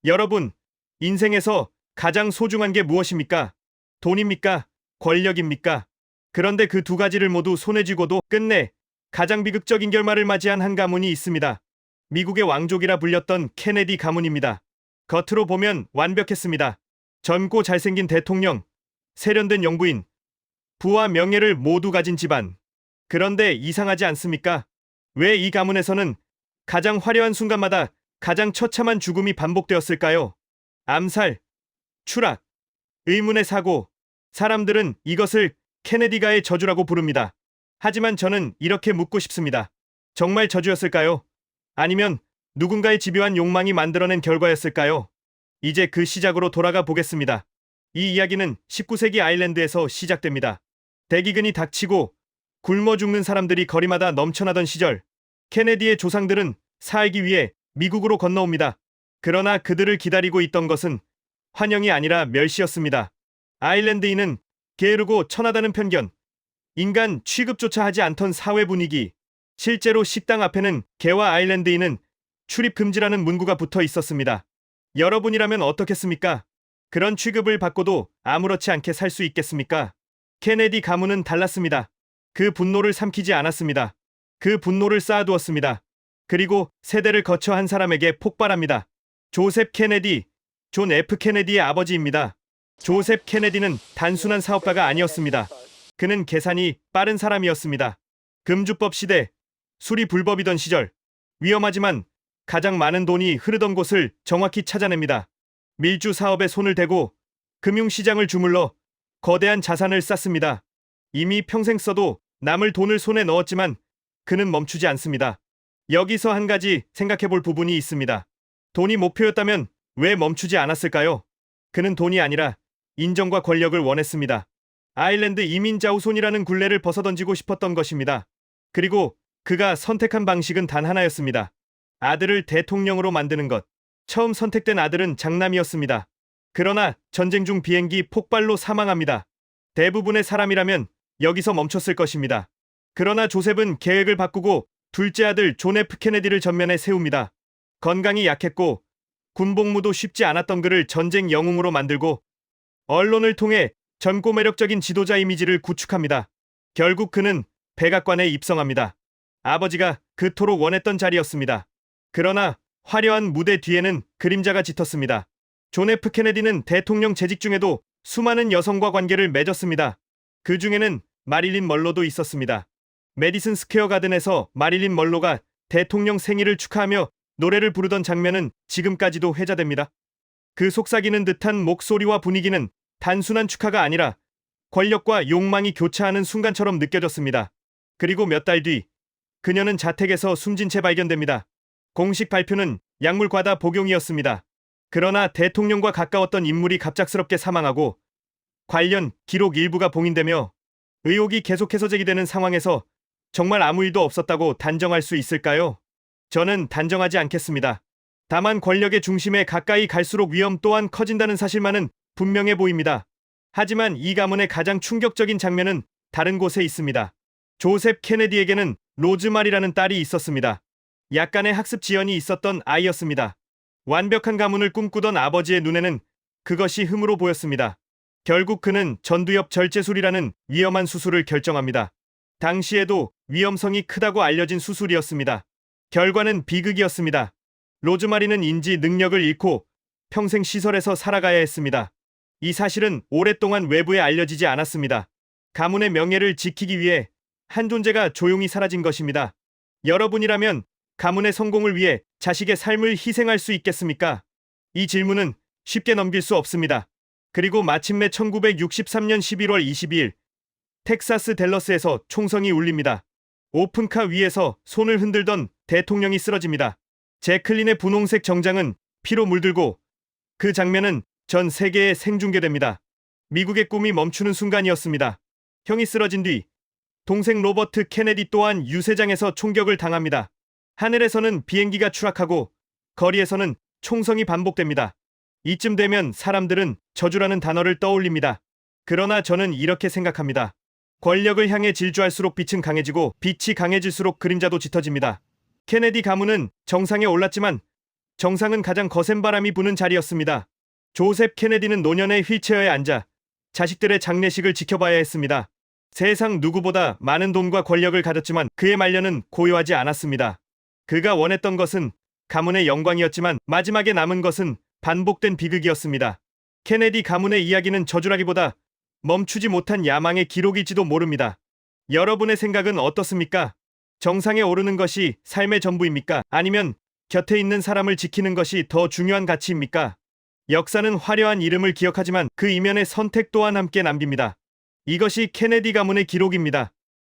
여러분, 인생에서 가장 소중한 게 무엇입니까? 돈입니까? 권력입니까? 그런데 그 두 가지를 모두 손에 쥐고도 끝내 가장 비극적인 결말을 맞이한 한 가문이 있습니다. 미국의 왕족이라 불렸던 케네디 가문입니다. 겉으로 보면 완벽했습니다. 젊고 잘생긴 대통령, 세련된 영부인, 부와 명예를 모두 가진 집안. 그런데 이상하지 않습니까? 왜 이 가문에서는 가장 화려한 순간마다 가장 처참한 죽음이 반복되었을까요? 암살, 추락, 의문의 사고. 사람들은 이것을 케네디가의 저주라고 부릅니다. 하지만 저는 이렇게 묻고 싶습니다. 정말 저주였을까요? 아니면 누군가의 집요한 욕망이 만들어낸 결과였을까요? 이제 그 시작으로 돌아가 보겠습니다. 이 이야기는 19세기 아일랜드에서 시작됩니다. 대기근이 닥치고 굶어 죽는 사람들이 거리마다 넘쳐나던 시절, 케네디의 조상들은 살기 위해 미국으로 건너옵니다. 그러나 그들을 기다리고 있던 것은 환영이 아니라 멸시였습니다. 아일랜드인은 게으르고 천하다는 편견, 인간 취급조차 하지 않던 사회 분위기, 실제로 식당 앞에는 개와 아일랜드인은 출입 금지라는 문구가 붙어 있었습니다. 여러분이라면 어떻겠습니까? 그런 취급을 받고도 아무렇지 않게 살 수 있겠습니까? 케네디 가문은 달랐습니다. 그 분노를 삼키지 않았습니다. 그 분노를 쌓아두었습니다. 그리고 세대를 거쳐 한 사람에게 폭발합니다. 조셉 케네디, 존 F 케네디의 아버지입니다. 조셉 케네디는 단순한 사업가가 아니었습니다. 그는 계산이 빠른 사람이었습니다. 금주법 시대, 술이 불법이던 시절, 위험하지만 가장 많은 돈이 흐르던 곳을 정확히 찾아냅니다. 밀주 사업에 손을 대고 금융시장을 주물러 거대한 자산을 쌓습니다. 이미 평생 써도 남을 돈을 손에 넣었지만 그는 멈추지 않습니다. 여기서 한 가지 생각해 볼 부분이 있습니다. 돈이 목표였다면 왜 멈추지 않았을까요? 그는 돈이 아니라 인정과 권력을 원했습니다. 아일랜드 이민자 후손이라는 굴레를 벗어던지고 싶었던 것입니다. 그리고 그가 선택한 방식은 단 하나였습니다. 아들을 대통령으로 만드는 것. 처음 선택된 아들은 장남이었습니다. 그러나 전쟁 중 비행기 폭발로 사망합니다. 대부분의 사람이라면 여기서 멈췄을 것입니다. 그러나 조셉은 계획을 바꾸고 둘째 아들 존 F 케네디를 전면에 세웁니다. 건강이 약했고 군복무도 쉽지 않았던 그를 전쟁 영웅으로 만들고 언론을 통해 젊고 매력적인 지도자 이미지를 구축합니다. 결국 그는 백악관에 입성합니다. 아버지가 그토록 원했던 자리였습니다. 그러나 화려한 무대 뒤에는 그림자가 짙었습니다. 존 F 케네디는 대통령 재직 중에도 수많은 여성과 관계를 맺었습니다. 그 중에는 마릴린 먼로도 있었습니다. 메디슨 스퀘어 가든에서 마릴린 먼로가 대통령 생일을 축하하며 노래를 부르던 장면은 지금까지도 회자됩니다. 그 속삭이는 듯한 목소리와 분위기는 단순한 축하가 아니라 권력과 욕망이 교차하는 순간처럼 느껴졌습니다. 그리고 몇 달 뒤, 그녀는 자택에서 숨진 채 발견됩니다. 공식 발표는 약물 과다 복용이었습니다. 그러나 대통령과 가까웠던 인물이 갑작스럽게 사망하고 관련 기록 일부가 봉인되며 의혹이 계속해서 제기되는 상황에서 정말 아무 일도 없었다고 단정할 수 있을까요? 저는 단정하지 않겠습니다. 다만 권력의 중심에 가까이 갈수록 위험 또한 커진다는 사실만은 분명해 보입니다. 하지만 이 가문의 가장 충격적인 장면은 다른 곳에 있습니다. 조셉 케네디에게는 로즈마리라는 딸이 있었습니다. 약간의 학습 지연이 있었던 아이였습니다. 완벽한 가문을 꿈꾸던 아버지의 눈에는 그것이 흠으로 보였습니다. 결국 그는 전두엽 절제술이라는 위험한 수술을 결정합니다. 당시에도 위험성이 크다고 알려진 수술이었습니다. 결과는 비극이었습니다. 로즈마리는 인지 능력을 잃고 평생 시설에서 살아가야 했습니다. 이 사실은 오랫동안 외부에 알려지지 않았습니다. 가문의 명예를 지키기 위해 한 존재가 조용히 사라진 것입니다. 여러분이라면 가문의 성공을 위해 자식의 삶을 희생할 수 있겠습니까? 이 질문은 쉽게 넘길 수 없습니다. 그리고 마침내 1963년 11월 22일 텍사스 댈러스에서 총성이 울립니다. 오픈카 위에서 손을 흔들던 대통령이 쓰러집니다. 제클린의 분홍색 정장은 피로 물들고 그 장면은 전 세계에 생중계됩니다. 미국의 꿈이 멈추는 순간이었습니다. 형이 쓰러진 뒤 동생 로버트 케네디 또한 유세장에서 총격을 당합니다. 하늘에서는 비행기가 추락하고 거리에서는 총성이 반복됩니다. 이쯤 되면 사람들은 저주라는 단어를 떠올립니다. 그러나 저는 이렇게 생각합니다. 권력을 향해 질주할수록 빛은 강해지고 빛이 강해질수록 그림자도 짙어집니다. 케네디 가문은 정상에 올랐지만 정상은 가장 거센 바람이 부는 자리였습니다. 조셉 케네디는 노년의 휠체어에 앉아 자식들의 장례식을 지켜봐야 했습니다. 세상 누구보다 많은 돈과 권력을 가졌지만 그의 말년은 고요하지 않았습니다. 그가 원했던 것은 가문의 영광이었지만 마지막에 남은 것은 반복된 비극이었습니다. 케네디 가문의 이야기는 저주라기보다 멈추지 못한 야망의 기록일지도 모릅니다. 여러분의 생각은 어떻습니까? 정상에 오르는 것이 삶의 전부입니까? 아니면 곁에 있는 사람을 지키는 것이 더 중요한 가치입니까? 역사는 화려한 이름을 기억하지만 그 이면의 선택 또한 함께 남깁니다. 이것이 케네디 가문의 기록입니다.